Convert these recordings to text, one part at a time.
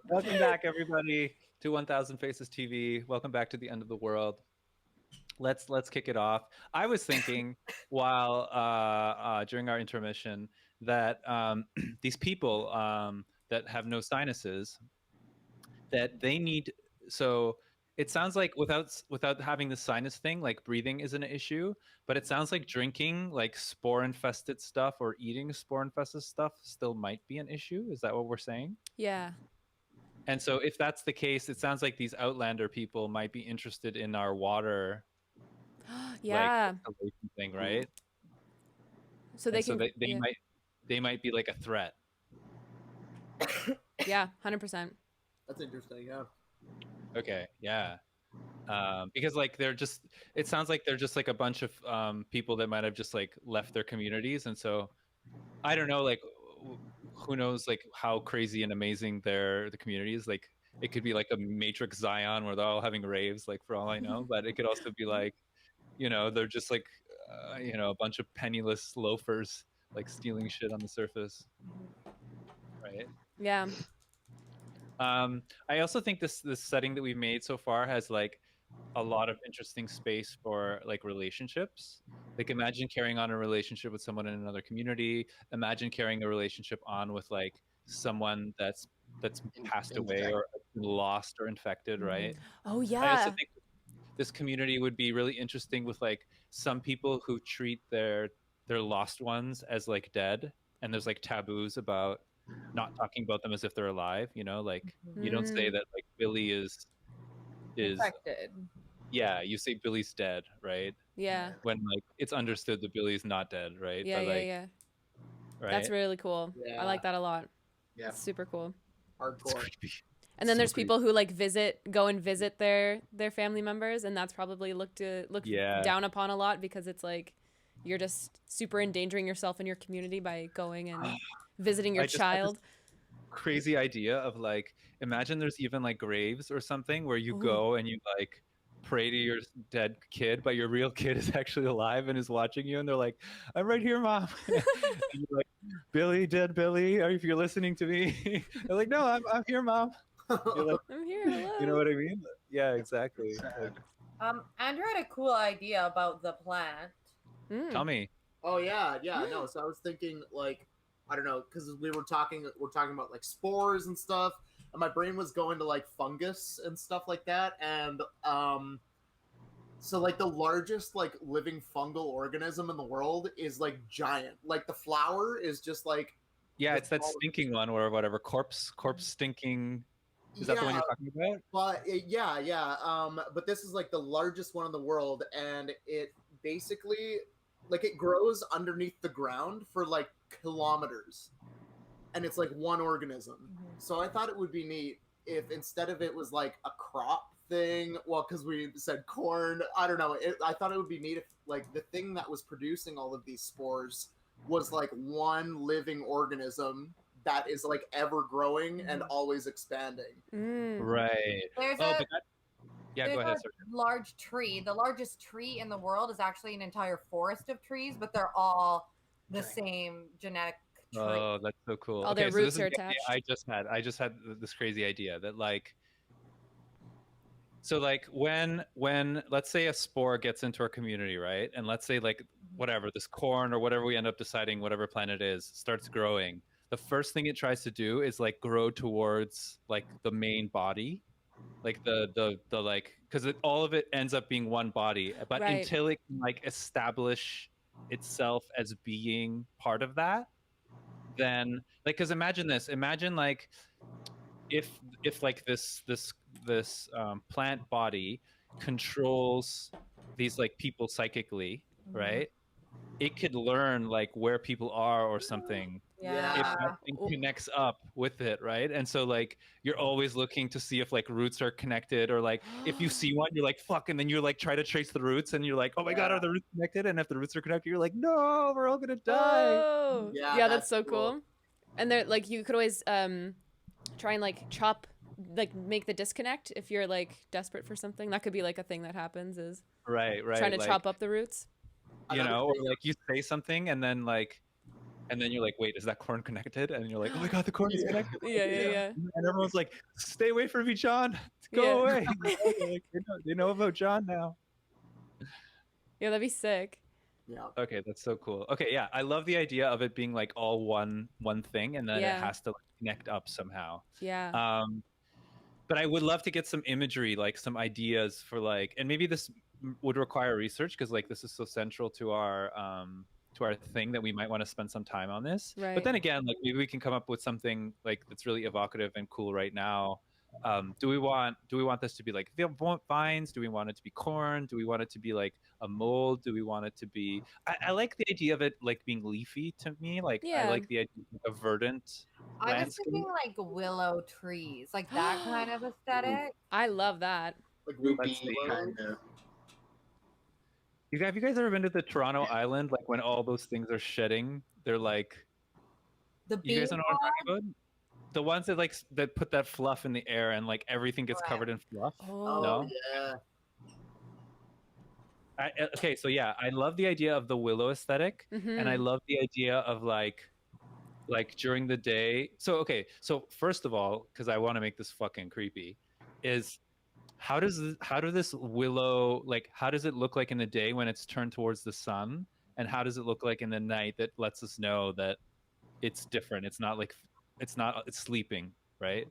Welcome back, everybody, to 1000 Faces TV. Welcome back to the end of the world. Let's kick it off. I was thinking while during our intermission that these people that have no sinuses, that they need. So it sounds like without having the sinus thing, like breathing isn't an issue, but it sounds like drinking like spore infested stuff or eating spore infested stuff still might be an issue. Is that what we're saying? Yeah. And so if that's the case, it sounds like these Outlander people might be interested in our water like Yeah. installation thing, right? So they And so can. they Yeah. might be like a threat. Yeah. 100%. That's interesting. Yeah. Okay, yeah. Because like it sounds like they're just like a bunch of people that might have just like left their communities, and so I don't know, like who knows like how crazy and amazing the community is. Like it could be like a Matrix Zion where they're all having raves, like for all I know, but it could also be like, they're just like a bunch of penniless loafers like stealing shit on the surface, right? Yeah. I also think this setting that we've made so far has like a lot of interesting space for like relationships. Like imagine carrying on a relationship with someone in another community. Imagine carrying a relationship on with like someone that's passed away or lost or infected, right? Oh, I also yeah. think this community would be really interesting with like some people who treat their lost ones as like dead, and there's like taboos about not talking about them as if they're alive, like you don't say that like Billy is Infected. yeah, you say Billy's dead, right? Yeah. When like it's understood that Billy's not dead, right? Yeah. But Yeah. like, Yeah. right? That's really cool. Yeah. I like that a lot. Yeah. It's super cool. It's Hardcore. creepy. And then So there's creepy. people who like go and visit their family members, and that's probably looked Yeah. down upon a lot because it's like you're just super endangering yourself and your community by going and visiting your I just had child. this crazy idea of like, imagine there's even like graves or something where you Ooh. go and you like pray to your dead kid, but your real kid is actually alive and is watching you, and they're like, "I'm right here, mom." And you're like, "Billy, dead Billy, if you're listening to me," they're like, "No, I'm here, mom." You're like, I'm here. Hello. you know what I mean? Yeah, exactly. Like, Andrew had a cool idea about the plant. tell me. Oh yeah, no. So I was thinking like, I don't know, because we're talking about like spores and stuff, and my brain was going to like fungus and stuff like that, and so like the largest like living fungal organism in the world is like giant. Like the flower is just like Yeah, it's that stinking one or whatever. Corpse stinking. Is that the one you're talking about? But yeah. But this is like the largest one in the world, and it basically like it grows underneath the ground for like kilometers, and it's like one organism. So I thought it would be neat if instead of it was like a crop thing, well, because we said corn, I don't know. I thought it would be neat if like the thing that was producing all of these spores was like one living organism that is like ever growing and always expanding. Right. There's Oh, a but yeah, go there's ahead. a Sorry. large tree. The largest tree in the world is actually an entire forest of trees, but they're all the same genetic tree. Oh, that's so cool. All Okay, their so roots this are is the idea attached. I just had this crazy idea that like, so like when let's say a spore gets into our community, right? And let's say like whatever, this corn or whatever we end up deciding, whatever plant it is, starts growing. The first thing it tries to do is like grow towards like the main body, like the like, because all of it ends up being one body, but Right. until it can like establish itself as being part of that, then like, because imagine like if like this plant body controls these like people psychically, right? It could learn like where people are or something if Yeah. that thing connects up with it, right? And so like you're always looking to see if like roots are connected, or like if you see one, you're like fuck, and then you like try to trace the roots, and you're like, oh my god, are the roots connected? And if the roots are connected, you're like, no, we're all gonna die. Oh. Yeah, Yeah, that's that's so cool. cool. And they're like, you could always try and like chop, like make the disconnect if you're like desperate for something. That could be like a thing that happens, is Right. trying to Like, chop up the roots. you Another know, or thing- like you say something and then like and then you're like, wait, is that corn connected? And you're like, oh my god, the corn is connected. Yeah. And everyone's like, stay away from me, John. Go Yeah. away. Like, they know about John now. Yeah, that'd be sick. Yeah. Okay, that's so cool. Okay, yeah, I love the idea of it being like all one thing, and then it Yeah. has to like, connect up somehow. Yeah. But I would love to get some imagery, like some ideas for like, and maybe this would require research because like this is so central to our thing that we might want to spend some time on this. Right. But then again, like maybe we can come up with something like that's really evocative and cool right now. Do we want this to be like vines? Do we want it to be corn? Do we want it to be like a mold? Do we want it to be? I like the idea of it like being leafy to me. Like I Yeah. like the idea of a verdant I was landscape. thinking like willow trees, like that kind of aesthetic. I love that. Like Let's see. willows. Kind of. Have you guys ever been to the Toronto Island? Like when all those things are shedding, they're like. The You guys bean don't know what I'm pod? talking about? The ones that like that put that fluff in the air and like everything gets Correct. covered in fluff. Oh No? yeah. Okay, so yeah, I love the idea of the willow aesthetic, and I Mhm. love the idea of like during the day. So okay, so first of all, because I want to make this fucking creepy, is how do this willow like how does it look like in the day when it's turned towards the sun, and how does it look like in the night that lets us know that it's different? It's not like it's sleeping, right?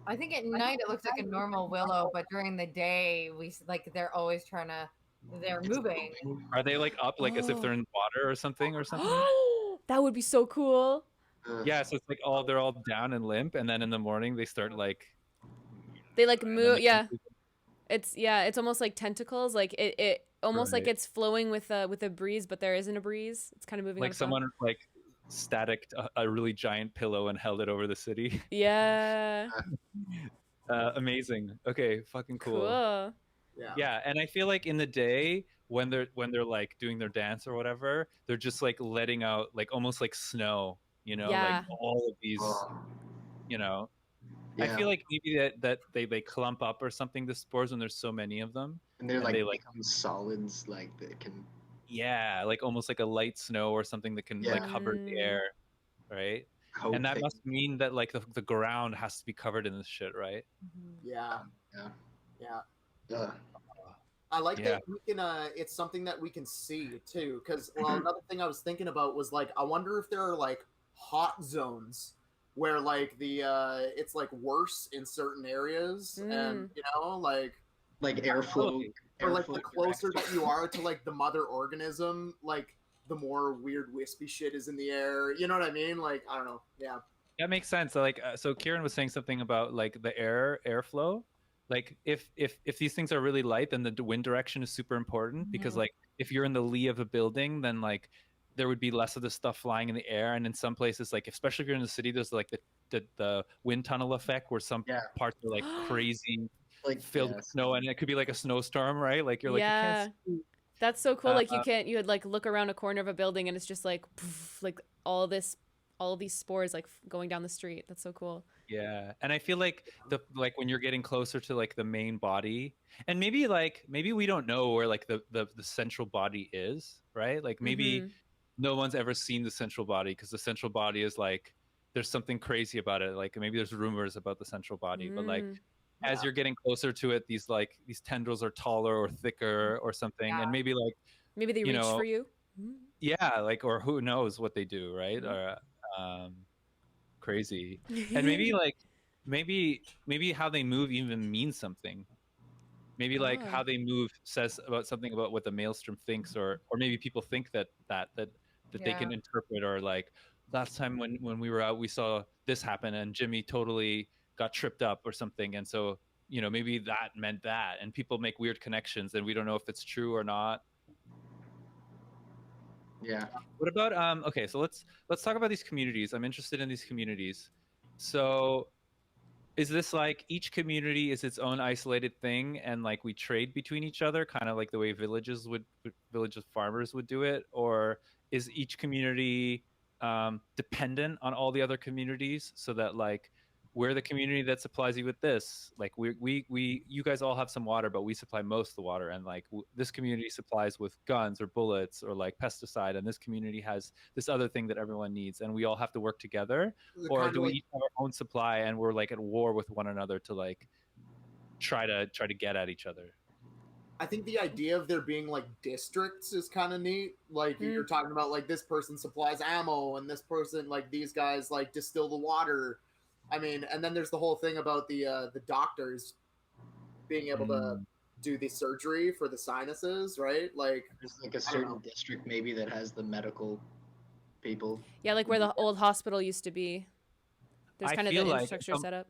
I think at night it looks like a normal willow, but during the day they're always they're moving. Are they like up like as if they're in water or something? That would be so cool. Yeah, so it's like they're all down and limp, and then in the morning they start like They like and then move. they Yeah. can- It's almost like tentacles. Like it almost like Right. it's flowing with a breeze, but there isn't a breeze. It's kind of moving. on like its own. someone like staticked a really giant pillow and held it over the city. Yeah. Amazing. Okay, fucking cool. Cool. Yeah. Yeah, and I feel like in the day when they're like doing their dance or whatever, they're just like letting out like almost like snow, Yeah. like all of these, Oh, you know. yeah. I feel like maybe that they clump up or something, the spores, when there's so many of them. and they're and like they, like- become solids, like that can. Yeah, like almost like a light snow or something that can like Yeah. hover in the air, right? Coat And that thing. must mean that like the ground has to be covered in this shit, right? Yeah. Yeah. Yeah. Ugh. I like Yeah. that we can it's something that we can see too, because another thing I was thinking about was like I wonder if there are like hot zones where like the it's like worse in certain areas, and like Like airflow. or like the airflow closer direct. that you are to like the mother organism, like the more weird wispy shit is in the air. You know what I mean? Like I don't know. Yeah. That makes sense. Like, so Kieran was saying something about like the airflow. Like, if these things are really light, then the wind direction is super important because Mhm. like if you're in the lee of a building, then like there would be less of the stuff flying in the air. And in some places, like especially if you're in the city, there's like the wind tunnel effect where some Yeah. parts are like crazy Like filled with yes. snow, and it could be like a snowstorm, right? Like you're like you Yeah. can't see. That's so cool. Like Uh, you would like look around a corner of a building and it's just like poof, like all of these spores like going down the street. That's so cool. Yeah, and I feel like when you're getting closer to like the main body, and maybe we don't know where like the central body is, right? Like maybe Mhm. no one's ever seen the central body because the central body is like there's something crazy about it. Like maybe there's rumors about the central body, but like Mm. as you're getting closer to it, these tendrils are taller or thicker or something, Yeah. and maybe like Maybe they you reach know, for you. yeah, like or who knows what they do, right? Mhm. Or crazy. And maybe how they move even means something. Maybe like Ah. how they move says about something about what the maelstrom thinks, or maybe people think that they can Yeah. interpret, or like last time when we were out we saw this happen and Jimmy totally got tripped up or something, and so maybe that meant that, and people make weird connections and we don't know if it's true or not. Yeah. What about okay, so let's talk about these communities. I'm interested in these communities. So is this like each community is its own isolated thing and like we trade between each other, kind of like the way villages farmers would do it, or is each community dependent on all the other communities so that like we're the community that supplies you with this. Like you guys all have some water, but we supply most of the water. And like this community supplies with guns or bullets or like pesticide, and this community has this other thing that everyone needs, and we all have to work together. Or do we each have our own supply and we're like at war with one another to like try to get at each other? I think the idea of there being like districts is kind of neat. Like you're talking about like this person supplies ammo and this person like these guys like distill the water. I mean, and then there's the whole thing about the doctors being able to do the surgery for the sinuses, right? Like There's like a certain district maybe that has the medical people. Yeah, like where the old hospital used to be. There's I kind of the feel like infrastructure set up.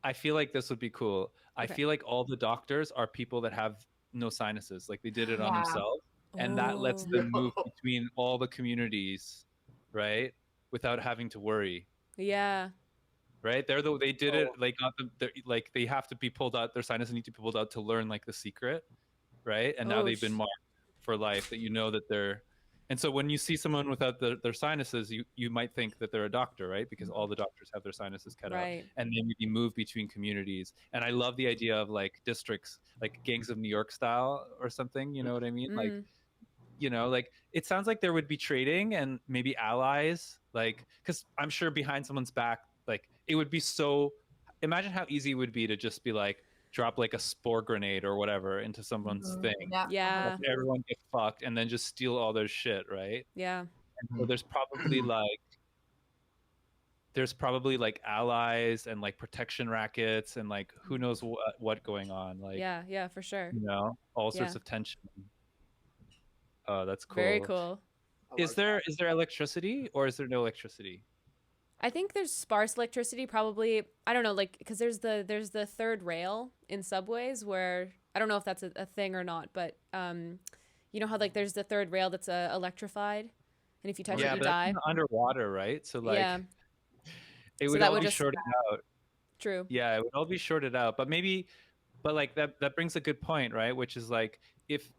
I feel like this would be cool. I Okay. feel like all the doctors are people that have no sinuses. Like they did it on Yeah. themselves, and that lets Oh. them move between all the communities, right? Without having to worry, Yeah. right? They did it. They got them. Like they have to be pulled out. Their sinuses need to be pulled out to learn like the secret, right? And now Oh, they've been marked for life. That you know that they're. And so when you see someone without their sinuses, you might think that they're a doctor, right? Because all the doctors have their sinuses cut out, Right. and then maybe move between communities. And I love the idea of like districts, like gangs of New York style or something. You know what I mean? Like, you know, like it sounds like there would be trading and maybe allies, like because I'm sure behind someone's back, like it would be so. Imagine how easy it would be to just be like drop like a spore grenade or whatever into someone's thing. Yeah. Like, everyone get fucked and then just steal all their shit, right? Yeah. And so there's probably like allies and like protection rackets and like who knows what going on, like Yeah, for sure. you know, all sorts Yeah. of tension. Oh, that's cool. Very cool. Is there electricity or is there no electricity? I think there's sparse electricity, probably. I don't know, like because there's the third rail in subways where I don't know if that's a thing or not, but you know how like there's the third rail that's electrified, and if you touch it, you but die. that's underwater, right? So like, Yeah. it So would that all would be just- shorted out. True. Yeah, it would all be shorted out. But maybe, but like that brings a good point, right? Which is like if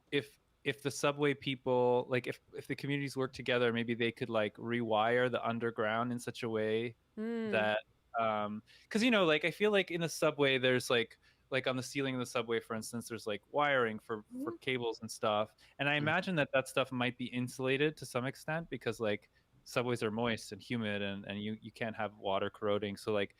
the subway people, like if the communities work together, maybe they could like rewire the underground in such a way that because you know, like I feel like in the subway there's like on the ceiling of the subway, for instance, there's like wiring for cables and stuff, and I imagine that stuff might be insulated to some extent because like subways are moist and humid, and you can't have water corroding, so like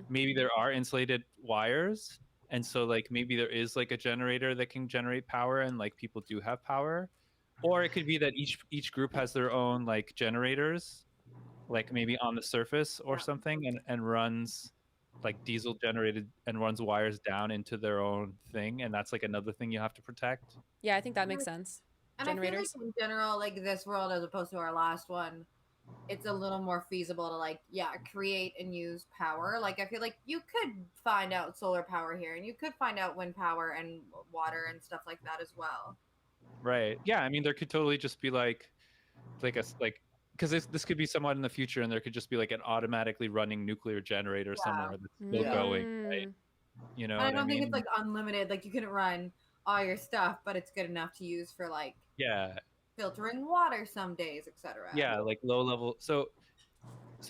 maybe there are insulated wires, and so like maybe there is like a generator that can generate power and like people do have power, or it could be that each group has their own like generators, like maybe on the surface or something, and runs like diesel generated and runs wires down into their own thing, and that's like another thing you have to protect. Yeah, I think that makes sense. And Generators. I feel like in general, like this world as opposed to our last one, it's a little more feasible to like, create and use power. Like I feel like you could find out solar power here, and you could find out wind power and water and stuff like that as well. Right. Yeah. I mean, there could totally just be like because this could be somewhat in the future, and there could just be like an automatically running nuclear generator somewhere that's still going. Right. You know. And I what don't think mean? it's like unlimited. Like you couldn't run all your stuff, but it's good enough to use for like filtering water some days, etc. Yeah, like low level. So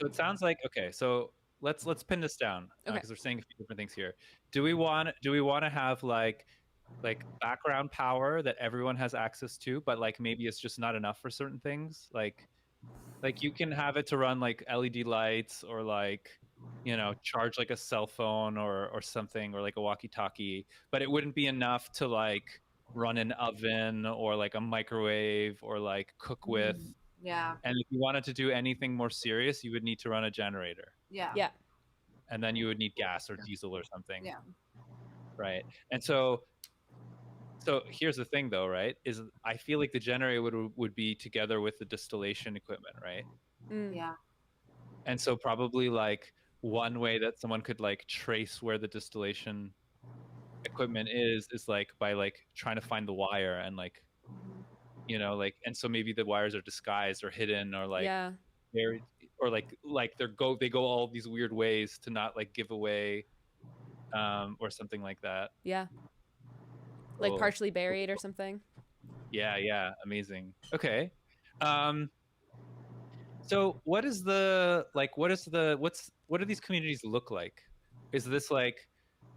it sounds like okay. So let's pin this down because we're saying a few different things here. Do we want to have like background power that everyone has access to, but like maybe it's just not enough for certain things? Like you can have it to run like LED lights or like charge like a cell phone or something, or like a walkie-talkie, but it wouldn't be enough to like run an oven or like a microwave or like cook with. Yeah. And if you wanted to do anything more serious, you would need to run a generator. Yeah. And then you would need gas or diesel or something. Yeah. Right. And so here's the thing though, right? Is I feel like the generator would be together with the distillation equipment, right? Yeah. And so probably like one way that someone could like trace where the distillation equipment is like by like trying to find the wire and like like, and so maybe the wires are disguised or hidden or like buried, or like they go all these weird ways to not like give away or something like that. Yeah. Like partially buried or something. Yeah, amazing. Okay. So what do these communities look like? is this like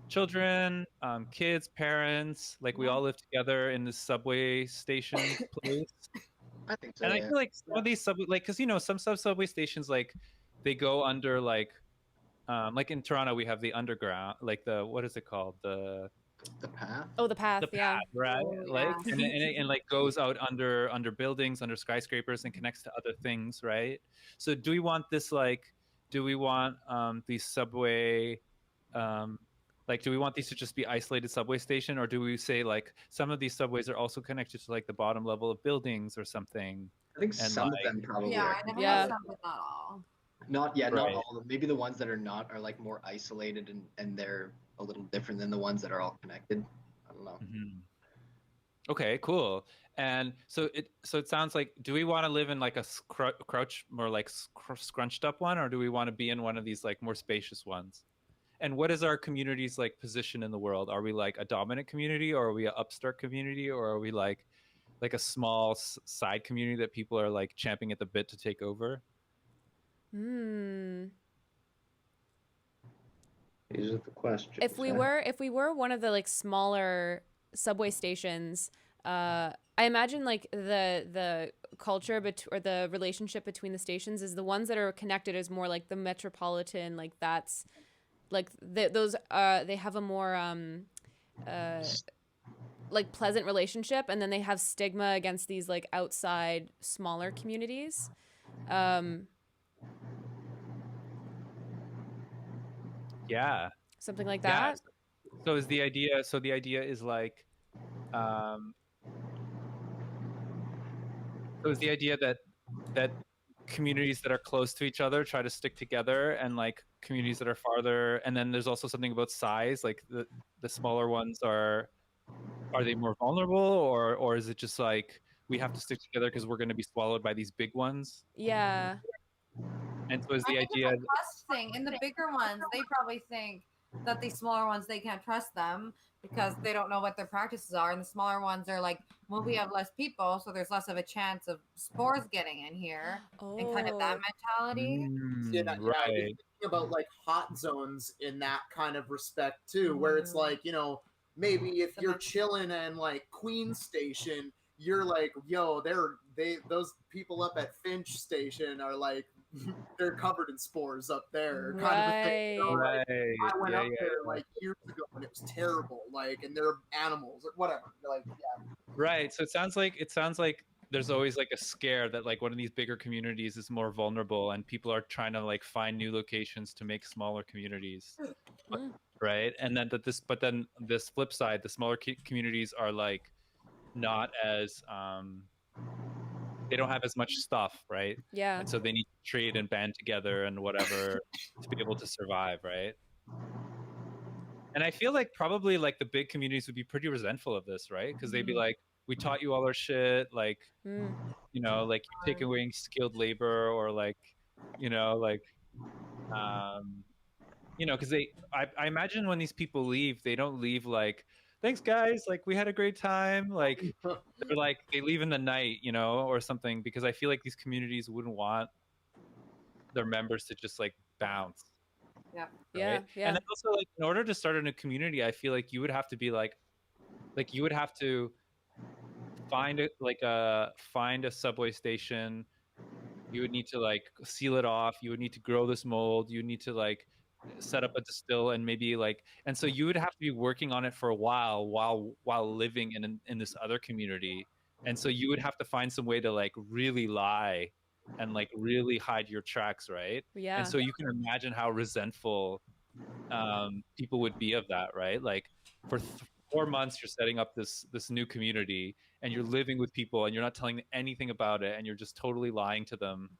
children, kids, parents, like we Yeah. all live together in this subway station place? I think so. And I Yeah. feel like some of these subway, like, because some subway stations, like they go under like in Toronto we have the underground, like the what is it called, The path. Oh, the path. the Yeah. pad, right? Oh, Like, yeah. and like goes out under buildings, under skyscrapers, and connects to other things, right? So, do we want this like? Do we want these subway, um, like, do we want these to just be isolated subway station, or do we say like some of these subways are also connected to like the bottom level of buildings or something? I think And some of like, them probably Yeah, are. I never Yeah. know some, but not all. Not not Right. all of them. Maybe the ones that are not are like more isolated and they're a little different than the ones that are all connected. I don't know. mhm. Okay, cool. And so it sounds like, do we want to live in like a crouch, more like scrunched up one, or do we want to be in one of these like more spacious ones? And what is our community's like position in the world? Are we like a dominant community, or are we an upstart community, or are we like a small side community that people are like champing at the bit to take over? Hmm. These are the questions. If we were one of the like smaller subway stations, I imagine like the culture or the relationship between the stations is the ones that are connected is more like the metropolitan, like that's like those they have a more like pleasant relationship, and then they have stigma against these like outside smaller communities. Um, Yeah. Something like Yeah. that. So is the idea? So the idea is like, um, so is the idea that communities that are close to each other try to stick together, and like communities that are farther, and then there's also something about size, like the smaller ones are they more vulnerable, or is it just like we have to stick together because we're going to be swallowed by these big ones? Yeah. And so is I the think it's idea, a trust thing. In the bigger ones, they probably think that the smaller ones they can't trust them because they don't know what their practices are, and the smaller ones are like, well, we have less people, so there's less of a chance of spores getting in here, and kind of that Oh. mentality. Yeah, Mm, yeah, I've been right, thinking about like hot zones in that kind of respect too, where it's like, maybe if you're chilling in like Queen Station, you're like, yo, those people up at Finch Station are like they're covered in spores up there, kind of a thing. Right. Like, right, I went yeah, up yeah, there yeah. like years ago and it was terrible, like, and they're animals or whatever. Like, yeah. Right. So it sounds like there's always like a scare that like one of these bigger communities is more vulnerable, and people are trying to like find new locations to make smaller communities. Mm. Right. And then but then this flip side, the smaller communities are like not as they don't have as much stuff, right? Yeah. And so they need to trade and band together and whatever to be able to survive, right? And I feel like probably like the big communities would be pretty resentful of this, right? Because they'd be like, we taught you all our shit, like, Mm. like you take away skilled labor, or like, like, um, because I imagine when these people leave, they don't leave like, thanks guys, like we had a great time, like they're like they leave in the night, or something, because I feel like these communities wouldn't want their members to just like bounce, Yeah. Yeah. right? Yeah. And then also, like, in order to start a new community, I feel like you would have to be like you would have to find a subway station. You would need to like seal it off. You would need to grow this mold. You would need to like set up a distill, and maybe like, and so you would have to be working on it for a while living in this other community. And so you would have to find some way to like really lie and like really hide your tracks, right? Yeah. And so you can imagine how resentful people would be of that, right? Like for 4 months you're setting up this new community, and you're living with people, and you're not telling them anything about it, and you're just totally lying to them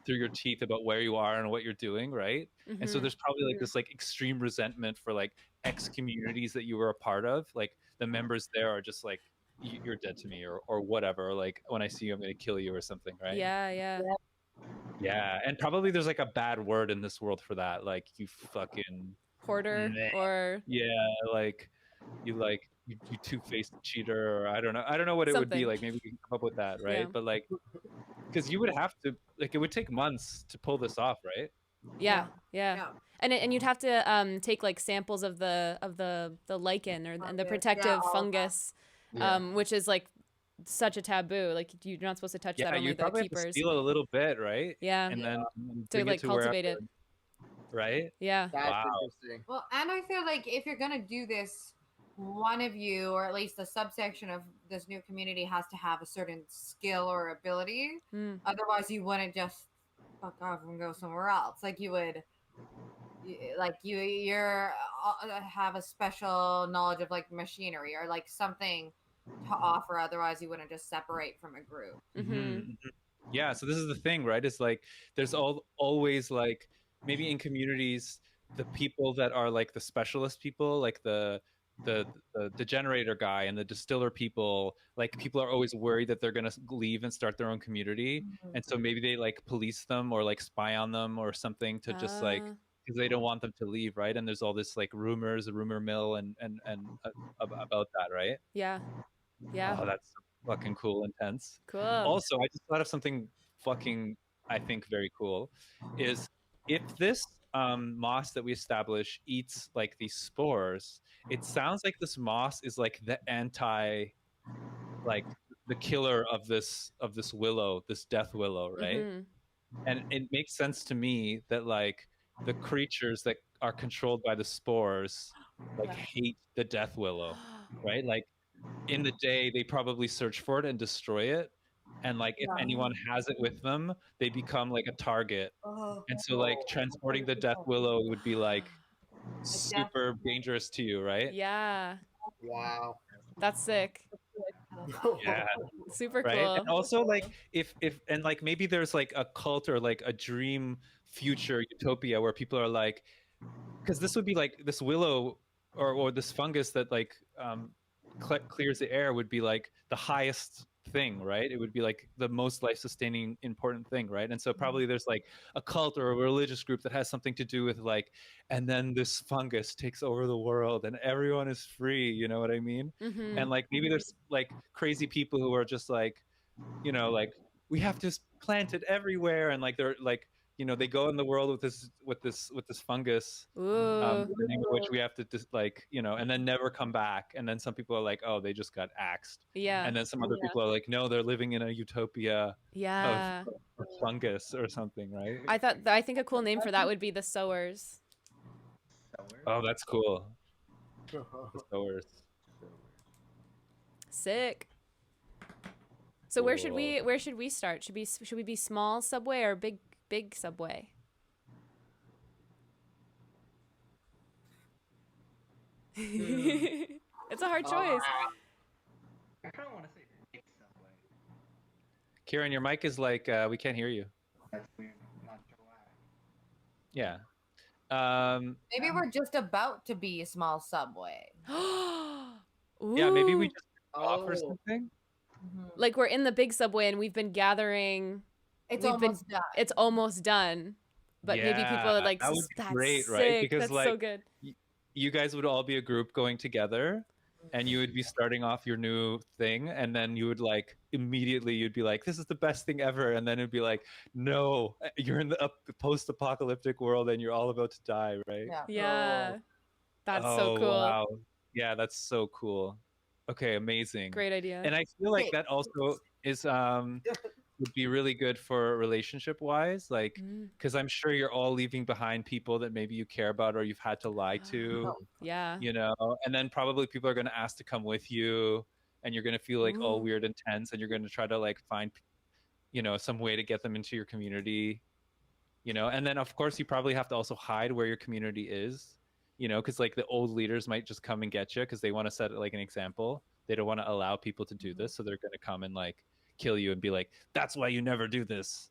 through your teeth about where you are and what you're doing, right? And so Mhm. there's probably like this like extreme resentment for like ex communities that you were a part of. Like the members there are just like, you're dead to me, or whatever, like when I see you I'm going to kill you or something, right? Yeah. Yeah. Yeah. And probably there's like a bad word in this world for that, like you fucking Hoarder meh. or Yeah, like you two-faced cheater, or I don't know what it would be something. like. Maybe we can come up with that, right? Yeah. But like, because you would have to, like, it would take months to pull this off, right? Yeah. Yeah. Yeah. and you'd have to take like samples of the lichen and the Fungus. Yeah, protective all of that. fungus, Yeah. which is like such a taboo. Like you're not supposed to touch that. Yeah, Only you the probably have to keepers. steal it a little bit, right? Yeah, And then to bring like it to wherever, cultivate it. right? Yeah. That's Wow. interesting. Well, and I feel like if you're gonna do this, one of you, or at least a subsection of this new community, has to have a certain skill or ability. Mm. Otherwise, you wouldn't just fuck off and go somewhere else. Like you would, like you're have a special knowledge of like machinery or like something to offer. Otherwise, you wouldn't just separate from a group. Mm-hmm. Mhm. Yeah, so this is the thing, right? It's like there's always like maybe in communities the people that are like the specialist people, like the generator guy and the distiller people, like people are always worried that they're gonna leave and start their own community, and so maybe they like police them or like spy on them or something to just like because they don't want them to leave, right? And there's all this like rumors, a rumor mill, and about that, right? Yeah. Yeah. Oh, that's fucking cool, intense. Cool. Also, I just thought of something fucking, I think, very cool. Is if this moss that we establish eats like these spores, it sounds like this moss is like the anti, like the killer of this willow, this death willow, right? Mm-hmm. And it makes sense to me that like the creatures that are controlled by the spores like Yeah. hate the death willow, right? Like in the day they probably search for it and destroy it, and like if Yeah. anyone has it with them they become like a target, Oh, and so like transporting the death willow would be like death- super dangerous to you, right? Yeah. Wow. That's sick. Yeah, Super right. cool. And also like if and like maybe there's like a cult or like a dream future utopia where people are like, because this would be like this willow or this fungus that like clears the air would be like the highest thing, right? It would be like the most life sustaining important thing, right? And so probably there's like a cult or a religious group that has something to do with like, and then this fungus takes over the world and everyone is free, you know what I mean? Mm-hmm. And like maybe there's like crazy people who are just like, you know, like we have to plant it everywhere, and like they're like, you know, they go in the world with this fungus, Ooh. the name of which we have to just like, you know, and then never come back. And then some people are like, oh, they just got axed. Yeah. And then some other people are like, no, they're living in a utopia Yeah. of fungus or something, right? I think a cool name for that would be the sowers. Oh, that's cool. The sowers. Sick. So where should we start? Should we be small subway or big subway? It's a hard choice. I kind of want to say big subway. Kieran, your mic is like we can't hear you. That's weird. Not sure why. Yeah. Maybe we're just about to be a small subway. Yeah, maybe we Ooh. just offer Oh. something. Like we're in the big subway and we've been gathering. It's We've been- almost done. It's almost done, but maybe people are Yeah, like, that would be "That's great, right? sick. Because, That's like, so good." You guys would all be a group going together, and you would be starting off your new thing, and then you would like immediately you'd be like, this is the best thing ever, and then it'd be like, no, you're in the post-apocalyptic world and you're all about to die, right? Yeah. Yeah, that's so Oh, cool. wow. Yeah, that's so cool. Okay, amazing. Great idea. And I feel like Okay. that also is would be really good for relationship wise, like Mm, because I'm sure you're all leaving behind people that maybe you care about or you've had to lie to, yeah. you know, and then probably people are going to ask to come with you, and you're going to feel like all Ooh. weird and tense, and you're going to try to like find, you know, some way to get them into your community, you know, and then of course you probably have to also hide where your community is, you know, because like the old leaders might just come and get you because they want to set like an example. They don't want to allow people to do this, so they're going to come and like kill you and be like, that's why you never do this,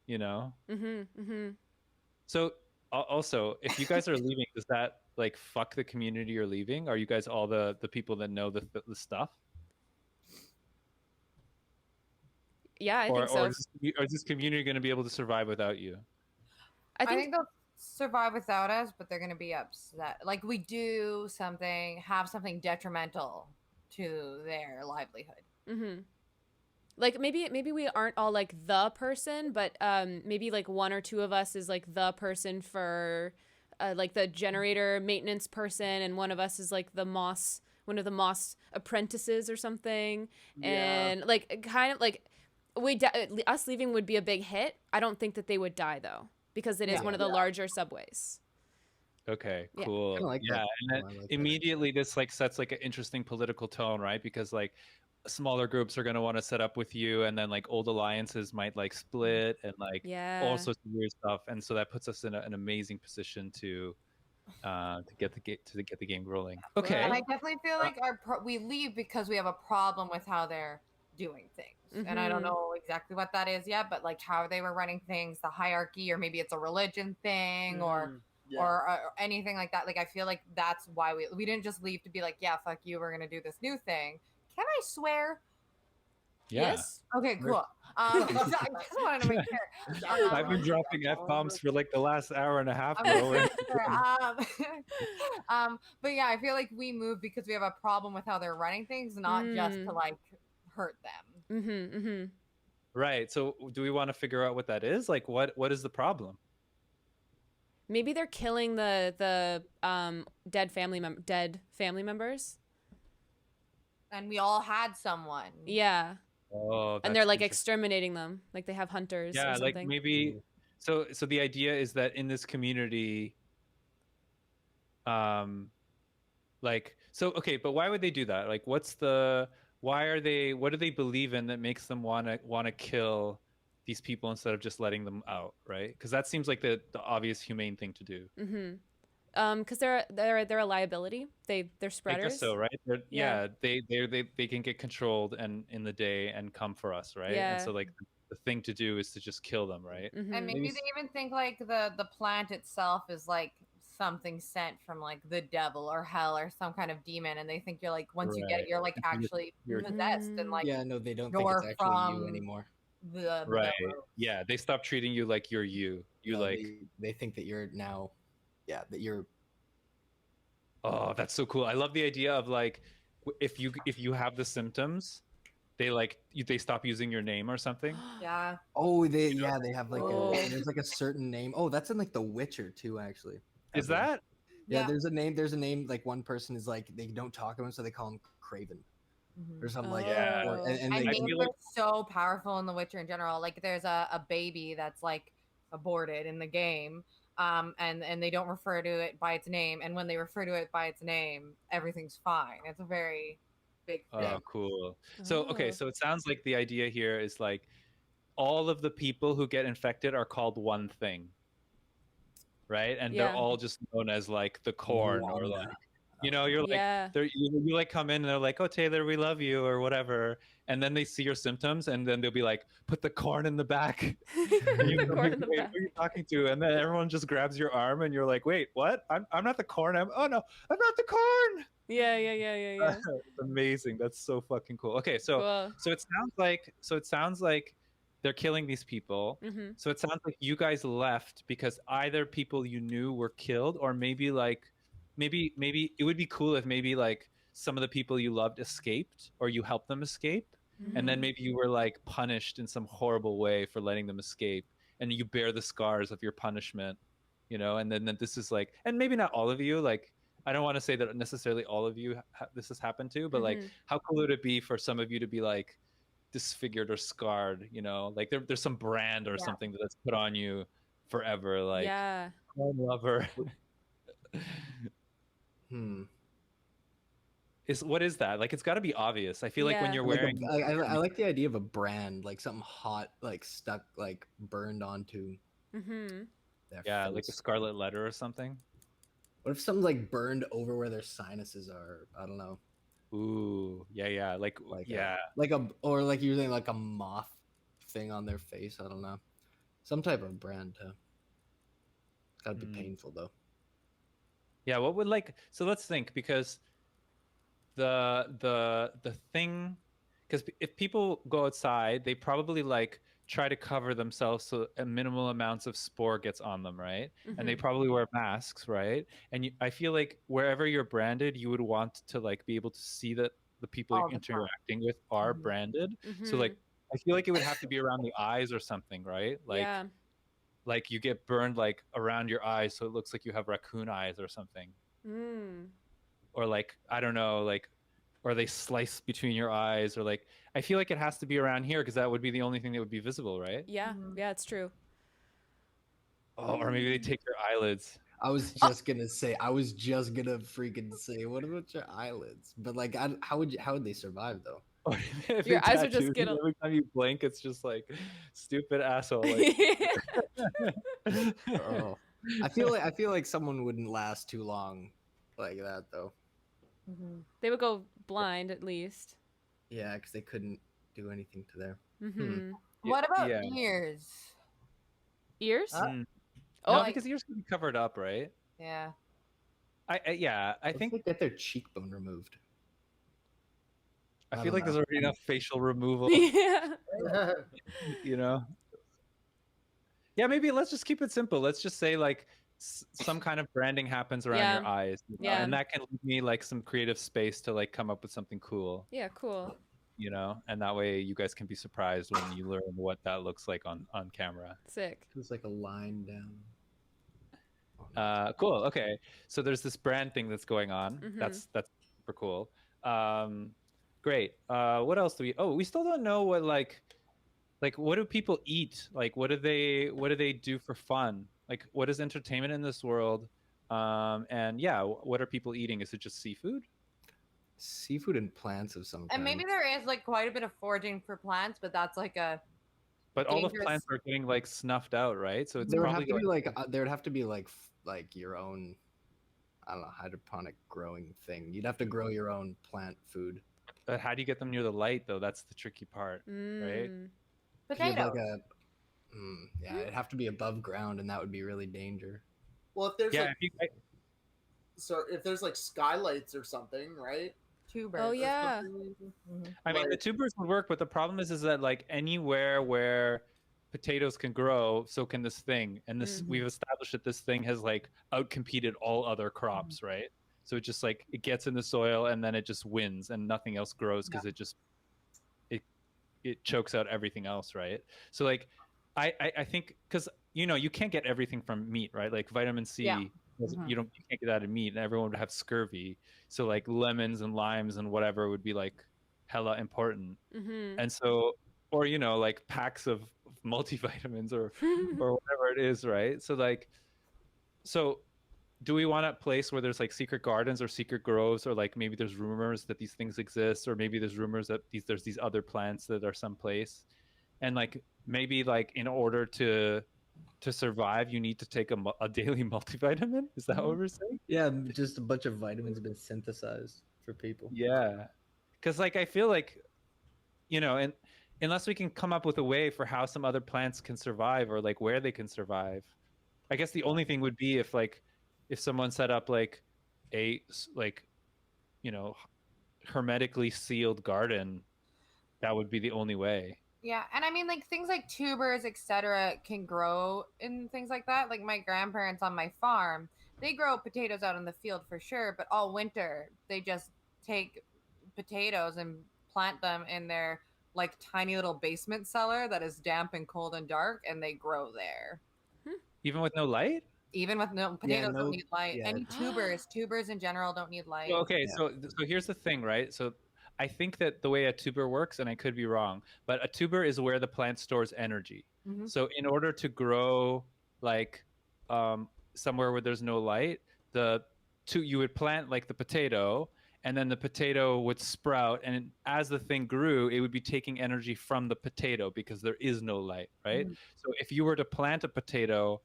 you know. So also if you guys are leaving, does that like fuck the community you're leaving? Are you guys all the people that know the stuff? Yeah, I think so. Or is this community going to be able to survive without you? I I think think they'll survive without us, but they're gonna be upset. Like we do something, have something detrimental to their livelihood. like maybe we aren't all like the person, but maybe like one or two of us is like the person for like the generator maintenance person, and one of us is like one of the Moss apprentices or something, Yeah. and like kind of like us leaving would be a big hit. I don't think that they would die though, because it is Yeah. one of the larger subways. Okay, Yeah. cool. Kinda like Yeah, that. and then I like that. immediately this like sets like an interesting political tone, right? Because like smaller groups are going to want to set up with you, and then like old alliances might like split and like all Yeah. sorts of weird stuff, and so that puts us in an amazing position to get the game rolling. Okay. And I definitely feel like we leave because we have a problem with how they're doing things. And I don't Mhm. know exactly what that is yet, but like how they were running things, the hierarchy, or maybe it's a religion thing, Yeah. or anything like that. Like I feel like that's why we didn't just leave to be like, yeah, fuck you, we're gonna do this new thing. Can I swear? Yeah. Yes. Okay, cool. I just wanted to make sure. I've been dropping f-bombs for like the last hour and a half, I'm bro. not sure. But yeah, I feel like we move because we have a problem with how they're running things, not just to like hurt them. Mm-hmm. Mm-hmm. Right. So do we want to figure out what that is? Like what is the problem? Maybe they're killing the dead family members. And we all had someone. Yeah. Oh, And they're like interesting. exterminating them. Like they have hunters or Yeah, something. like maybe so the idea is that in this community like so okay, but why would they do that? Like what do they believe in that makes them want to kill these people instead of just letting them out, right? Because that seems like the obvious humane thing to do. Because they're a liability. They're spreaders. I guess so, right? Yeah. They can get controlled and in the day and come for us, right? Yeah. And so like the thing to do is to just kill them, right? Mhm. And maybe they even think like the plant itself is like something sent from like the devil or hell or some kind of demon, and they think you're like once you get it, Right. you're like actually You're- possessed and like Yeah, no, they don't think you're it's actually you from anymore. the Right. Yeah, they stop treating you like you're you. You No, like they think that you're now, yeah, that you're. oh, that's so cool. I love the idea of like if you have the symptoms, they stop using your name or something. Yeah. Oh, they have like Oh. there's like a certain name. Oh, that's in like The Witcher too, actually. Is that? Yeah, there's a name. Like one person is like they don't talk to him, so they call him Craven or something like that. Oh. And And they, I names feel are like- so powerful in The Witcher in general. Like there's a baby that's like aborted in the game. And they don't refer to it by its name. And when they refer to it by its name, everything's fine. It's a very big thing. Oh, cool. So okay, Oh. so it sounds like the idea here is like all of the people who get infected are called one thing, right? And they're Yeah. all just known as like the corn or Wanda. like you're like Yeah. you like come in and they're like, oh Taylor, we love you or whatever, and then they see your symptoms and then they'll be like, put the corn in the back. And you The go, corn in the "Wait, back. who are you talking to?" And then everyone just grabs your arm and you're like, wait, what? I'm not the corn. Oh no, I'm not the corn. Yeah. It's amazing. That's so fucking cool. Okay, so Cool. so it sounds like they're killing these people. Mm-hmm. So it sounds like you guys left because either people you knew were killed or maybe maybe it would be cool if maybe like some of the people you loved escaped or you helped them escape, and then maybe you were like punished in some horrible way for letting them escape and you bear the scars of your punishment, and then this is like, and maybe not all of you, like I don't want to say that necessarily all of you this has happened to, but like how cool would it be for some of you to be like disfigured or scarred, like there's some brand or something that's put on you forever, like Yeah. corn lover. What is that? Like it's got to be obvious. I feel like when Yeah. you're Like wearing I like the idea of a brand, like something hot, like stuck, like burned onto. Mm-hmm. Their yeah, like a face. scarlet letter or something. What if something's like burned over where their sinuses are? I don't know. Ooh, yeah, like yeah. Or like using like a moth thing on their face. I don't know. Some type of brand too. Gotta be painful though. Yeah, what would like so let's think, because the thing, because if people go outside, they probably like try to cover themselves so a minimal amounts of spore gets on them, right? And they probably wear masks, right? And I feel like wherever you're branded, you would want to like be able to see that the people All you're the time. interacting with are branded. So like I feel like it would have to be around the eyes or something, right? Like yeah. like you get burned like around your eyes, so it looks like you have raccoon eyes or something, Mm. or like I don't know, like, or they slice between your eyes, or like I feel like it has to be around here because that would be the only thing that would be visible, right? Yeah, Mhm. yeah, it's true. Oh, or maybe they take your eyelids. I was just gonna say. I was just gonna freaking say. What about your eyelids? But like, how would they survive though? Or if Your they eyes are just tattoo you, gonna. every time you blink, it's just like stupid asshole. Like, Oh, I feel like someone wouldn't last too long like that though. Mhm. They would go blind at least. Yeah, because they couldn't do anything to their. Mm-hmm. What about yeah. ears? Ears? Mm. Oh, No, like- because ears can be covered up, right? Yeah. Yeah, I What if think they get their cheekbone removed. I I feel don't like there's know. already enough facial removal, yeah. you know. Yeah, maybe let's just keep it simple. Let's just say like some kind of branding happens around Yeah. your eyes, you know, Yeah. and that can leave me like some creative space to like come up with something cool, Yeah, cool. you know, and that way you guys can be surprised when you learn what that looks like on camera. Sick. It's like a line down. Oh, no. Cool. Okay, so there's this brand thing that's going on. Mhm. That's super cool. Great. What else do we? Oh, we still don't know what like what do people eat? Like what do they do for fun? Like what is entertainment in this world? And yeah, what are people eating? Is it just seafood? Seafood and plants of some kind. And maybe there is like quite a bit of foraging for plants, but that's like a But all the dangerous- plants are getting like snuffed out, right? So it's there would probably have to be going- like there would have to be like your own, I don't know, hydroponic growing thing. You'd have to grow your own plant food. But how do you get them near the light though? That's the tricky part. Right. Mm. If you had, potato. like yeah, it'd have to be above ground, and that would be really danger. Well, if there's Yeah. like, if there's like skylights or something, right? Tubers. Oh yeah. Mhm. I mean, the Like- tubers would work, but the problem is that like anywhere where potatoes can grow, so can this thing. And this Mhm. we've established that this thing has like outcompeted all other crops, right? So it just like it gets in the soil and then it just wins, and nothing else grows because it chokes out everything else, right? So like I think because you can't get everything from meat, right? Like vitamin C. Yeah. You can't get that in meat, and everyone would have scurvy. So like lemons and limes and whatever would be like hella important. Mm-hmm. And so, or like packs of multivitamins or whatever it is, right? So like, so do we want a place where there's like secret gardens or secret groves, or like maybe there's rumors that these things exist, or maybe there's rumors that there's these other plants that are someplace, and like maybe like in order to survive you need to take a daily multivitamin? Is that what we're saying? Yeah, just a bunch of vitamins have been synthesized for people. Yeah, because like I feel like and unless we can come up with a way for how some other plants can survive, or like where they can survive, I guess the only thing would be if someone set up like a hermetically sealed garden. That would be the only way. Yeah, and I mean like things like tubers, etc., can grow in things like that. Like my grandparents on my farm, they grow potatoes out in the field for sure, but all winter they just take potatoes and plant them in their like tiny little basement cellar that is damp and cold and dark, and they grow there. Even with no light? Even with no potatoes no- don't need light. yeah. Any tubers in general don't need light. Well, okay, Yeah. so here's the thing, right? So I think that the way a tuber works, and I could be wrong, but a tuber is where the plant stores energy. Mhm. So in order to grow like somewhere where there's no light, you would plant like the potato, and then the potato would sprout, and as the thing grew, it would be taking energy from the potato because there is no light, right? So if you were to plant a potato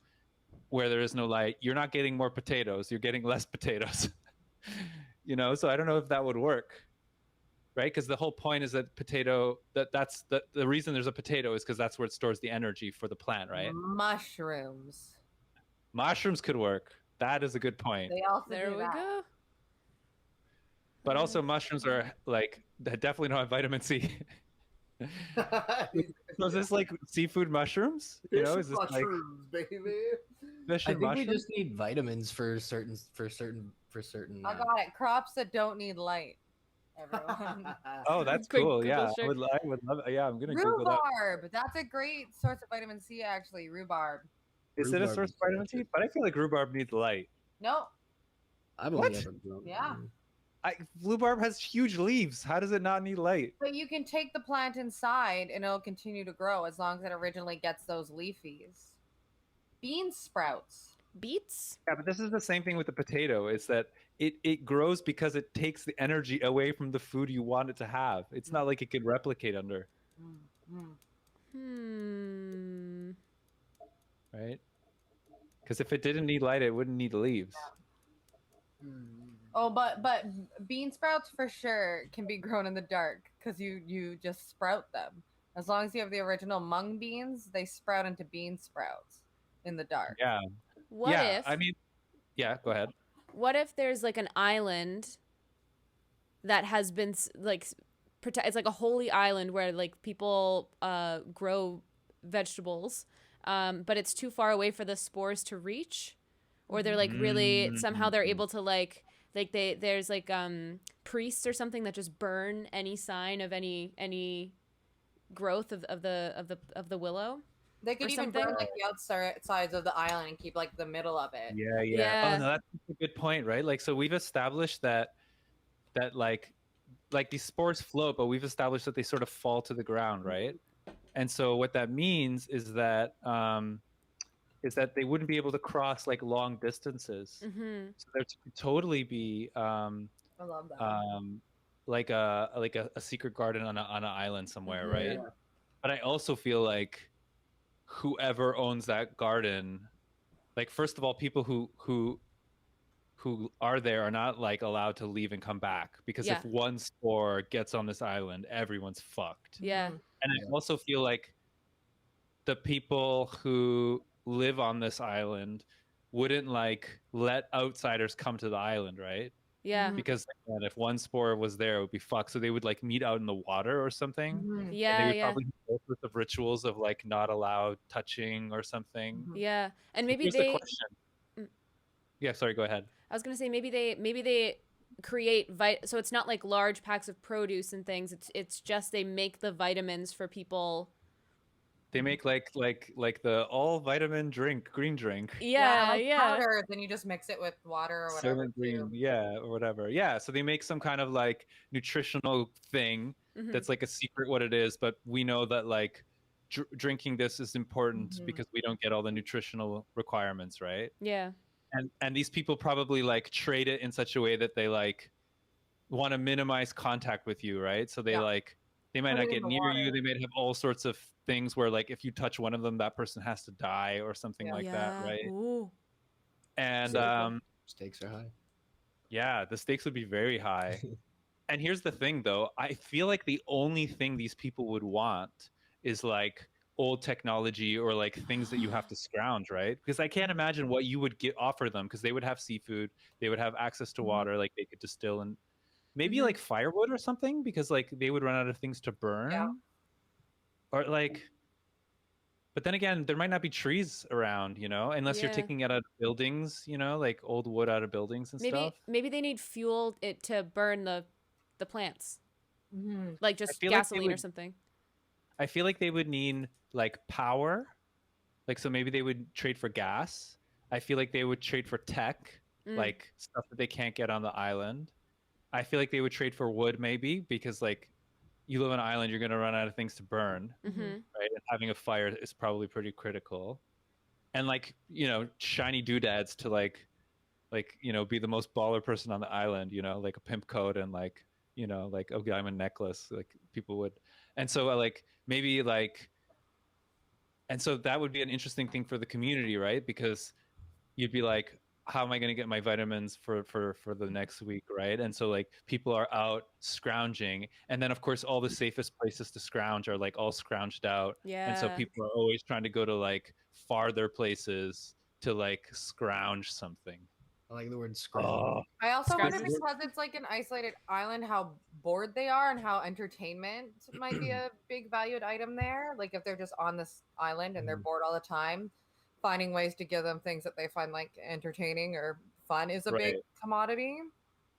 where there is no light, you're not getting more potatoes, you're getting less potatoes. So I don't know if that would work, right? Because the whole point is that that's the reason there's a potato is because that's where it stores the energy for the plant, right? Mushrooms. Mushrooms could work. That is a good point. They also There do we that. go. But also mushrooms are like they definitely don't have vitamin C. So is this like seafood mushrooms? Is this like mushrooms, baby? fish I and think we mushrooms? just need vitamins for certain. I got it. Crops that don't need light. Everyone. Oh, that's Quick cool. Google Yeah, search. I would love it. Yeah, I'm gonna Google that. Rhubarb. That's a great source of vitamin C, actually. Rhubarb. Is it a Rhubarb source is of vitamin C? citrus. But I feel like rhubarb needs light. No. I've What? only ever grown. Yeah. Rhubarb has huge leaves. How does it not need light? But you can take the plant inside and it'll continue to grow as long as it originally gets those leafies. Bean sprouts. Beets? Yeah, but this is the same thing with the potato. Is that it grows because it takes the energy away from the food you want it to have. It's not like it could replicate under, Hmm. right? Because if it didn't need light, it wouldn't need leaves. Oh, but bean sprouts for sure can be grown in the dark because you just sprout them. As long as you have the original mung beans, they sprout into bean sprouts in the dark. Yeah. What yeah. if I mean, yeah. Go ahead. what if there's like an island that has been it's like a holy island where like people grow vegetables, but it's too far away for the spores to reach, or they're like really somehow they're able to there's like priests or something that just burn any sign of any growth of the willow. They could Or even something? burn like the outsides of the island and keep like the middle of it. Yeah. Yeah. Oh no, that's a good point, right? Like, so we've established that like these spores float, but we've established that they sort of fall to the ground, right? And so what that means is that they wouldn't be able to cross like long distances. Mm-hmm. So there could totally be I love that. like a secret garden on an island somewhere, Mhm. right? But I also feel like whoever owns that garden, like first of all, people who are there are not like allowed to leave and come back, because Yeah. if one spore gets on this island, everyone's fucked. Yeah. Mhm. And I also feel like the people who live on this island wouldn't like let outsiders come to the island, right? Yeah. Mhm. Because again, if one spore was there, it would be fucked. So they would like meet out in the water or something. Mhm. And they Yeah. would Yeah. probably have all sorts of rituals of like not allowed touching or something. Mhm. Yeah. And maybe Here's the they question. Mm. Yeah, sorry, go ahead. I was gonna say maybe they create so it's not like large packs of produce and things. It's just they make the vitamins for people. They make like the all vitamin drink, green drink. Yeah, like yeah. powder, then you just mix it with water or whatever. Soylent Green, too. yeah, or whatever. Yeah, so they make some kind of like nutritional thing Mhm. that's like a secret what it is, but we know that like drinking this is important Mhm. because we don't get all the nutritional requirements, right? Yeah. And these people probably like trade it in such a way that they like want to minimize contact with you, right? So they Yeah. like they might Put not it in get the near you. water. They might have all sorts of things where like if you touch one of them, that person has to die or something Yeah. like that, right? Ooh. And So- Stakes are high. yeah, the stakes would be very high. And here's the thing though, I feel like the only thing these people would want is like old technology or like things that you have to scrounge, right? Because I can't imagine what you would offer them, because they would have seafood, they would have access to water, like they could distill, and maybe Mhm. like firewood or something, because like they would run out of things to burn. Or like, but then again, there might not be trees around, unless you're Yeah. taking it out of buildings, like old wood out of buildings and stuff. Maybe they need fuel to burn the plants, Mhm. like just feel like they gasoline or would- something. I feel like they would need like power. Like, so maybe they would trade for gas. I feel like they would trade for tech, Mm. like stuff that they can't get on the island. I feel like they would trade for wood, maybe, because like you live on an island, you're going to run out of things to burn, Mm-hmm. right? And having a fire is probably pretty critical. And like, shiny doodads to like, be the most baller person on the island, like a pimp coat and like, like a diamond necklace, like people would. And so like maybe like, and so that would be an interesting thing for the community, right? Because you'd be like, how am I going to get my vitamins for the next week, right? And so like people are out scrounging, and then of course all the safest places to scrounge are like all scrounged out. Yeah. And so people are always trying to go to like farther places to like scrounge something. I like the word scrounge. Oh, I also wonder Scrounges. because it's like an isolated island, how bored they are and how entertainment might be a big valued item there. Like if they're just on this island and they're bored all the time, finding ways to give them things that they find like entertaining or fun is a big Right. commodity.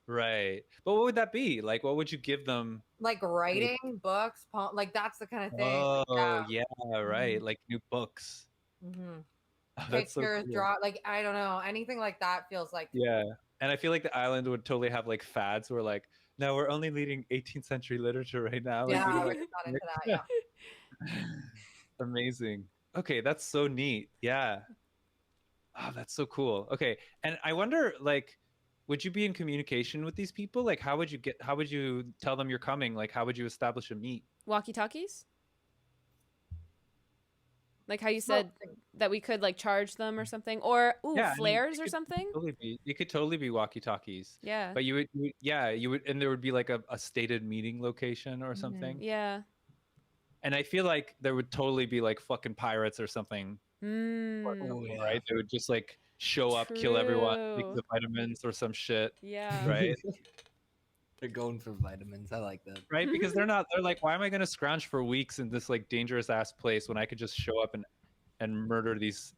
right. But what would that be? Like, what would you give them? Like writing, books, like that's the kind of thing. Oh, Yeah. yeah, right. Like new books. Mhm. That's so pictures, cool. draw, like I don't know, anything like that feels like Yeah. And I feel like the island would totally have like fads where like, no, we're only leading 18th century literature right now. Like we yeah, need we're like not into that. Yeah. amazing. Okay, that's so neat. Yeah. Oh, that's so cool. Okay. And I wonder, like, would you be in communication with these people? Like, how would you tell them you're coming? Like, how would you establish a meet? Walkie talkies? Like how you So, said that we could like charge them or something, or Yeah, I mean, flares or something. it could totally be walkie-talkies. Yeah, But yeah, you would, and there would be like a stated meeting location or something. yeah. And I feel like there would totally be like fucking pirates or something, Mm, Oh yeah. right? They would just like show up, kill everyone, take True. the vitamins or some shit, yeah. right? They're going for vitamins. I like that. Right? Because they're like, why am I gonna scrounge for weeks in this like dangerous ass place when I could just show up and murder these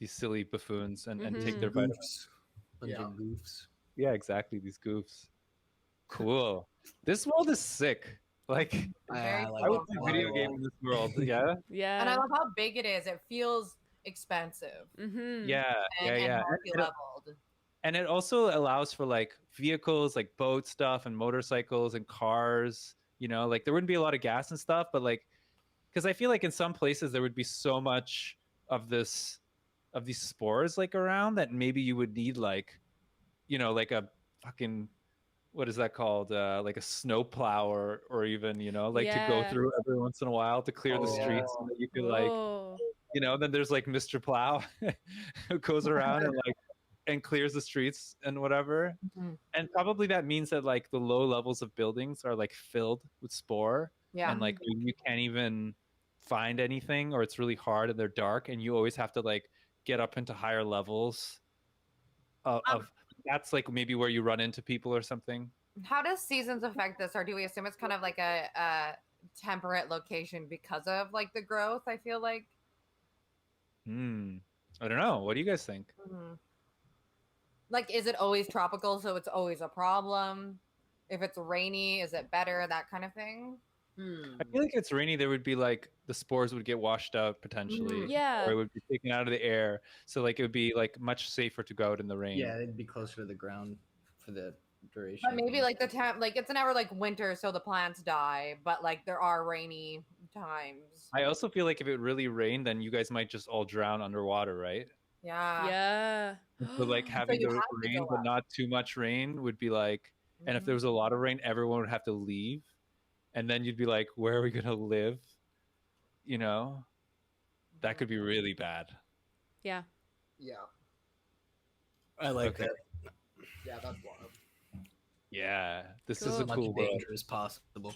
silly buffoons and take their vitamins? Goofs. Bunch of goofs. Yeah, exactly. These goofs. Cool. This world is sick. Like Very I like I would it. play I video like game it. in this world. Yeah. Yeah. And I love how big it is. It feels expensive Mm-hmm. Yeah. and, Yeah. and multi-leveled. And it also allows for like vehicles, like boat stuff and motorcycles and cars. You know, like there wouldn't be a lot of gas and stuff, but like, because I feel like in some places there would be so much of these spores like around that maybe you would need like, you know, like a fucking, what is that called? Like a snow plow or even, you know, like to go Yeah. through every once in a while to clear the Oh, streets so that you could like, Oh. you know, then there's like Mr. Plow who goes around and like and clears the streets and whatever. Mhm. And probably that means that like the low levels of buildings are like filled with spore Yeah. and like you can't even find anything or it's really hard and they're dark and you always have to like get up into higher levels of that's like maybe where you run into people or something. How does seasons affect this, or do we assume it's kind of like a temperate location because of like the growth? I feel like. I don't know. What do you guys think? Like, is it always tropical, so it's always a problem? If it's rainy, is it better? That kind of thing. I feel like if it's rainy, there would be like the spores would get washed out potentially. Yeah. Or it would be taken out of the air. So like it would be like much safer to go out in the rain. Yeah, it'd be closer to the ground for the duration. But maybe like the temp, like it's never like winter, so the plants die. But like there are rainy times. I also feel like if it really rained, then you guys might just all drown underwater, right? Yeah. Yeah. So like having you the have to rain go but up. not too much rain would be like, and if there was a lot of rain, everyone would have to leave, and then you'd be like, where are we gonna live? You know, that could be really bad. Yeah. Yeah. I like Okay. that. Yeah, that's wild. Yeah, this is Cool. a As much cool world. danger as possible.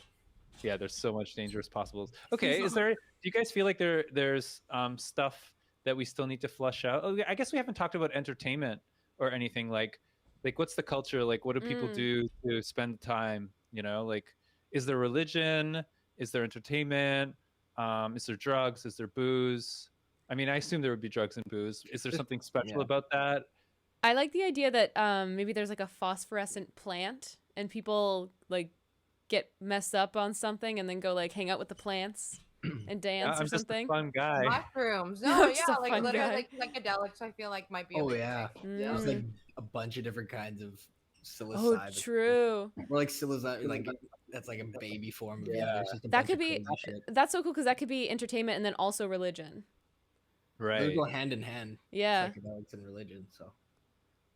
Yeah, there's so much dangerous possibles. Okay, do you guys feel like there's stuff that we still need to flush out? Oh, I guess we haven't talked about entertainment or anything like what's the culture? Like what do people do to spend time, you know? Like is there religion? Is there entertainment? Is there drugs? Is there booze? I mean, I assume there would be drugs and booze. Is there something special Yeah. about that? I like the idea that maybe there's like a phosphorescent plant and people like get messed up on something and then go like hang out with the plants and dance I'm or just a something. fun guy. Mushrooms. No, Just yeah, a like fun literally like psychedelics. I feel like might be. Oh big yeah, thing. there's Mm. like a bunch of different kinds of psilocybin. Oh, true. Or like psilocybin, like that's like a baby form. Of, Yeah. there's just a That bunch could of be. crazy shit. That's so cool because that could be entertainment and then also religion. Right. Those go hand in hand. Yeah. Psychedelics and religion. So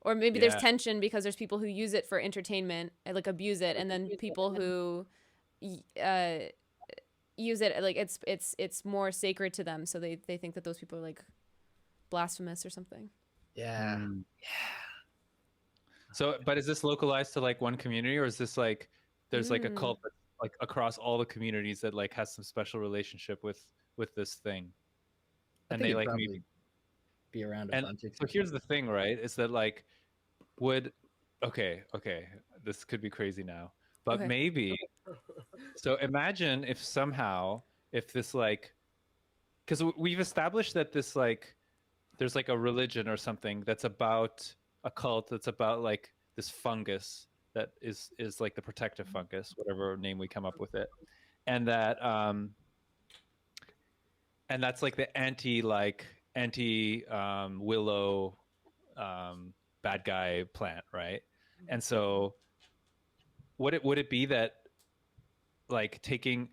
Or maybe there's Yeah. tension because there's people who use it for entertainment and like abuse it, and then people who use it like it's more sacred to them, so they think that those people are like blasphemous or something. yeah, Mm. So, but is this localized to like one community, or is this like there's like a cult that's like across all the communities that like has some special relationship with this thing, I and think they it'd like probably maybe. be around a And bunch of. so here's the thing, right? Is that like would okay, this could be crazy now, but Okay. maybe. So imagine if somehow if this like because we've established that this like there's like a religion or something that's about a cult that's about like this fungus that is like the protective fungus, whatever name we come up with it, and that's like the anti willow bad guy plant, right? And so would it be that like taking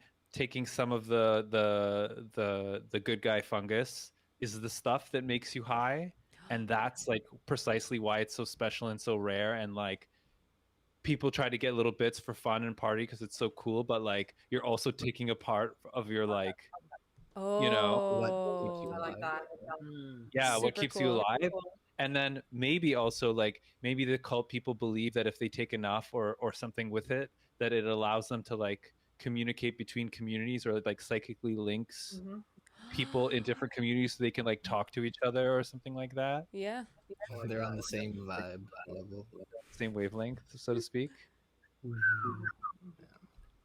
some of the good guy fungus is the stuff that makes you high, and that's like precisely why it's so special and so rare, and like people try to get little bits for fun and party because it's so cool, but like you're also taking a part of your like, you know, Oh, I like that. yeah, what super keeps you cool. alive. And then maybe also like maybe the cult people believe that if they take enough or something with it, that it allows them to like communicate between communities, or like psychically links Mhm. people in different communities so they can like talk to each other or something like that. Yeah. They're on the same vibe level. Same wavelength, so to speak.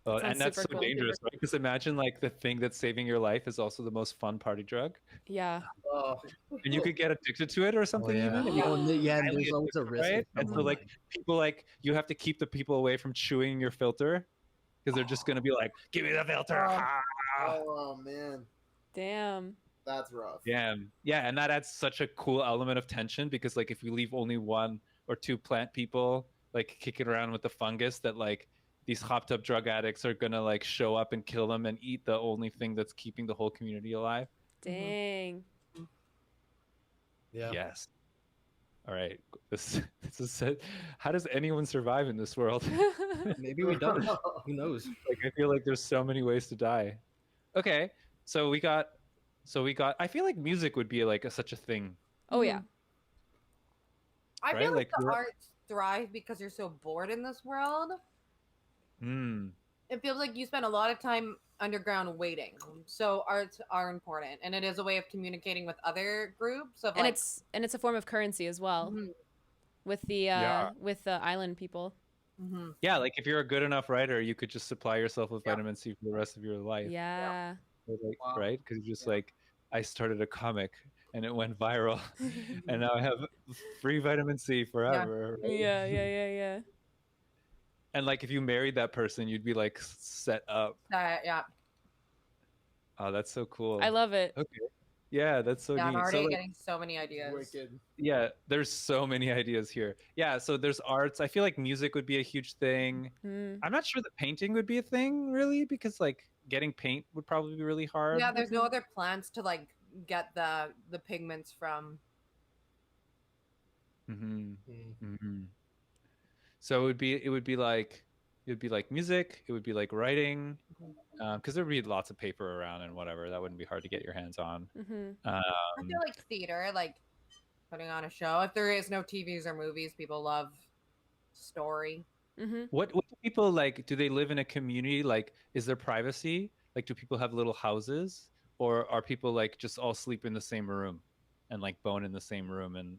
That And sounds that's super so cool. dangerous, right? Because imagine like the thing that's saving your life is also the most fun party drug, Yeah. Oh. and you could get addicted to it or Oh something. yeah. Even if you Oh, and yeah, and highly there's always a addicted, risk right? of And so someone like people like you have to keep the people away from chewing your filter because they're just gonna be like, "Give me the filter!" Oh. Ah. Oh man, Damn. that's rough. Damn. Yeah, and that adds such a cool element of tension because like if you leave only one or two plant people like kicking around with the fungus, that like these hopped up drug addicts are gonna like show up and kill them and eat the only thing that's keeping the whole community alive. Dang. Yeah. Yes. All right. This is how does anyone survive in this world? Maybe we don't. Who knows? Like I feel like there's so many ways to die. Okay. So we got I feel like music would be like such a thing, Oh yeah. I right? feel like the you're- arts thrive because you're so bored in this world. Mm. It feels like you spend a lot of time underground waiting. So arts are important, and it is a way of communicating with other groups of And like. it's a form of currency as well Mhm, with the Yeah. with the island people. mhm. Yeah, like if you're a good enough writer, you could just supply yourself with Yeah. vitamin C for the rest of your life. Yeah. Or like, Wow. right? Because you're just Yeah. like, I started a comic and it went viral, and now I have free vitamin C forever. right? Yeah, yeah. And like, if you married that person, you'd be like set up. Yeah, Oh, that's so cool. I love it. Okay. Yeah, that's so yeah. I'm neat. already So like, getting so many ideas. Wicked. yeah, there's so many ideas here. Yeah, so there's arts. I feel like music would be a huge thing. Mm. I'm not sure that painting would be a thing really, because like getting paint would probably be really hard. Yeah, there's no other plants to like get the pigments from. Mm-hmm. Mm. Mm-hmm. So it would be like music. It would be like writing, because there would be lots of paper around and whatever. That wouldn't be hard to get your hands on. Mm-hmm. I feel like theater, like putting on a show. If there is no TVs or movies, people love story. Mm-hmm. What do people like? Do they live in a community? Like, is there privacy? Like, do people have little houses, or are people like just all sleep in the same room, and like bone in the same room and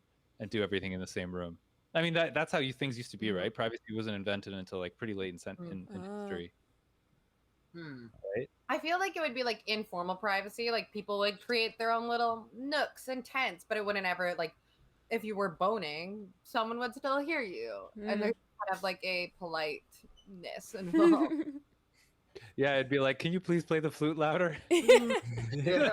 do everything in the same room? I mean, that's how things used to be, right? Privacy wasn't invented until like pretty late in Oh. history. I feel like it would be like informal privacy. Like people would create their own little nooks and tents, but it wouldn't ever like if you were boning, someone would still hear you. And there's kind of like a politeness involved. Yeah, it'd be like, can you please play the flute louder? Yeah.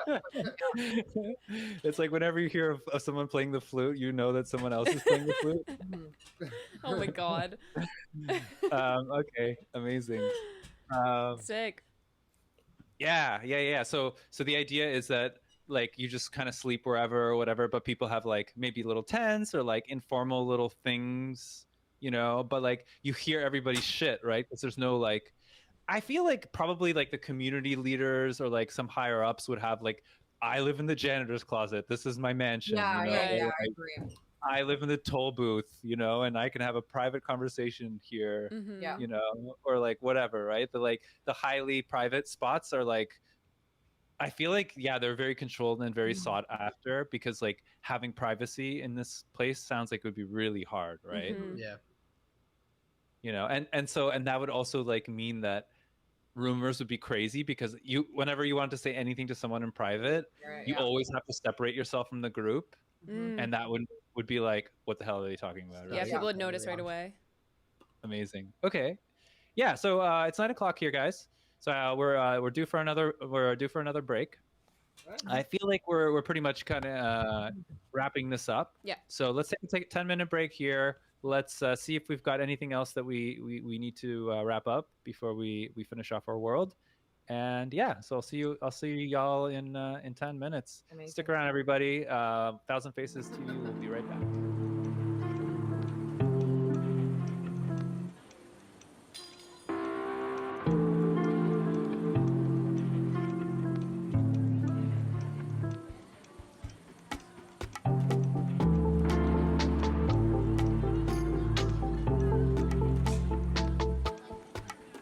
It's like whenever you hear of someone playing the flute, you know that someone else is playing the flute. Mhm. Oh my god. Okay, amazing. Sick. Yeah. So the idea is that like you just kind of sleep wherever or whatever, but people have like maybe little tents or like informal little things, but like you hear everybody's shit, right? Because there's no like, I feel like probably like the community leaders or like some higher ups would have like, I live in the janitor's closet. This is my mansion. Yeah, you know? yeah, Or, I like, agree. I live in the toll booth, and I can have a private conversation here, Mm-hmm. Yeah. or like whatever, right? The highly private spots are like, I feel like, yeah, they're very controlled and very sought after because like having privacy in this place sounds like it would be really hard, right? Mhm. Yeah. And that would also like mean that rumors would be crazy because whenever you want to say anything to someone in private, Right, you yeah. always have to separate yourself from the group. Mm. And that would be like, what the hell are they talking about? Yeah, Right? people would notice right away. Amazing. Okay. Yeah. So it's 9 o'clock here, guys. So we're due for another break. I feel like we're pretty much kind of wrapping this up. Yeah. So let's take a 10-minute break here. Let's see if we've got anything else that we need to wrap up before we finish off our world. And yeah, so I'll see y'all in 10 minutes. Amazing. Stick around, everybody. Thousand Faces TV. We'll be right back.